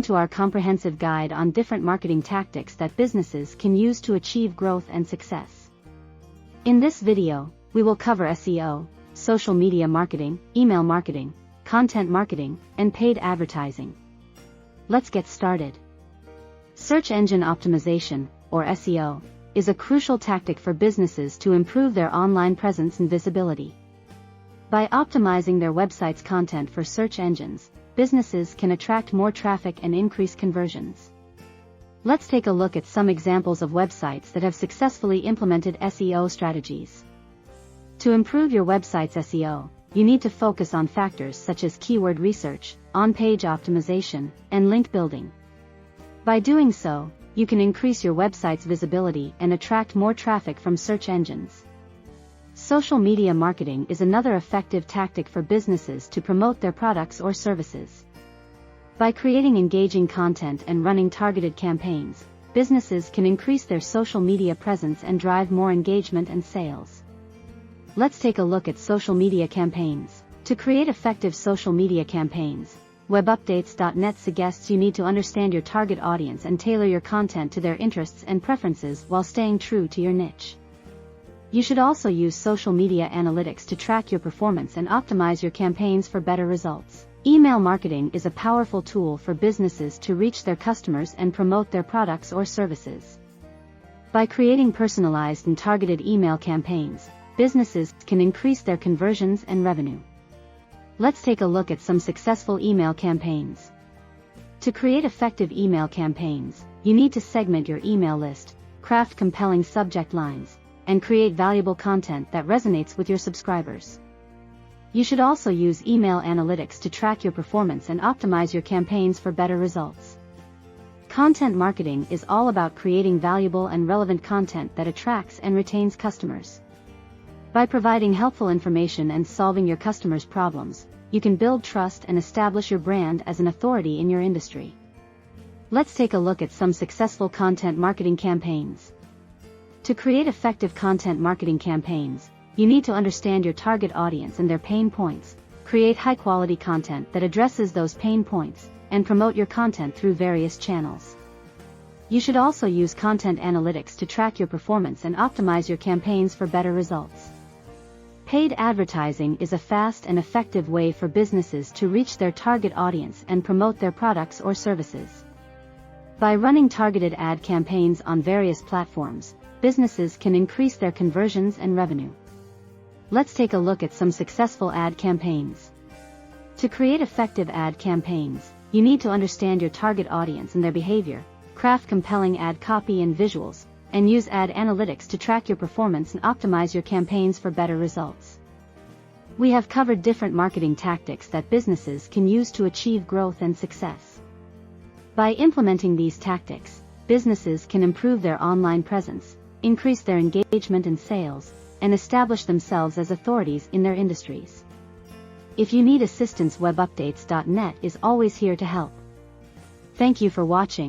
to our comprehensive guide on different marketing tactics that businesses can use to achieve growth and success. In this video, we will cover SEO, social media marketing, email marketing, content marketing, and paid advertising. Let's get started. Search engine optimization, or SEO, is a crucial tactic for businesses to improve their online presence and visibility. By optimizing their website's content for search engines, businesses can attract more traffic and increase conversions. Let's take a look at some examples of websites that have successfully implemented SEO strategies. To improve your website's SEO, you need to focus on factors such as keyword research, on-page optimization, and link building. By doing so, you can increase your website's visibility and attract more traffic from search engines. Social media marketing is another effective tactic for businesses to promote their products or services. By creating engaging content and running targeted campaigns, businesses can increase their social media presence and drive more engagement and sales. Let's take a look at social media campaigns. To create effective social media campaigns, WebUpdates.net suggests you need to understand your target audience and tailor your content to their interests and preferences while staying true to your niche. You should also use social media analytics to track your performance and optimize your campaigns for better results. Email marketing is a powerful tool for businesses to reach their customers and promote their products or services. By creating personalized and targeted email campaigns, businesses can increase their conversions and revenue. Let's take a look at some successful email campaigns. To create effective email campaigns, you need to segment your email list, craft compelling subject lines, and create valuable content that resonates with your subscribers. You should also use email analytics to track your performance and optimize your campaigns for better results. Content marketing is all about creating valuable and relevant content that attracts and retains customers. By providing helpful information and solving your customers' problems, you can build trust and establish your brand as an authority in your industry. Let's take a look at some successful content marketing campaigns. To create effective content marketing campaigns, you need to understand your target audience and their pain points, create high-quality content that addresses those pain points, and promote your content through various channels. You should also use content analytics to track your performance and optimize your campaigns for better results. Paid advertising is a fast and effective way for businesses to reach their target audience and promote their products or services. By running targeted ad campaigns on various platforms, businesses can increase their conversions and revenue. Let's take a look at some successful ad campaigns. To create effective ad campaigns, you need to understand your target audience and their behavior, craft compelling ad copy and visuals, and use ad analytics to track your performance and optimize your campaigns for better results. We have covered different marketing tactics that businesses can use to achieve growth and success. By implementing these tactics, businesses can improve their online presence, increase their engagement and sales, and establish themselves as authorities in their industries. If you need assistance, WebUpdates.net is always here to help. Thank you for watching.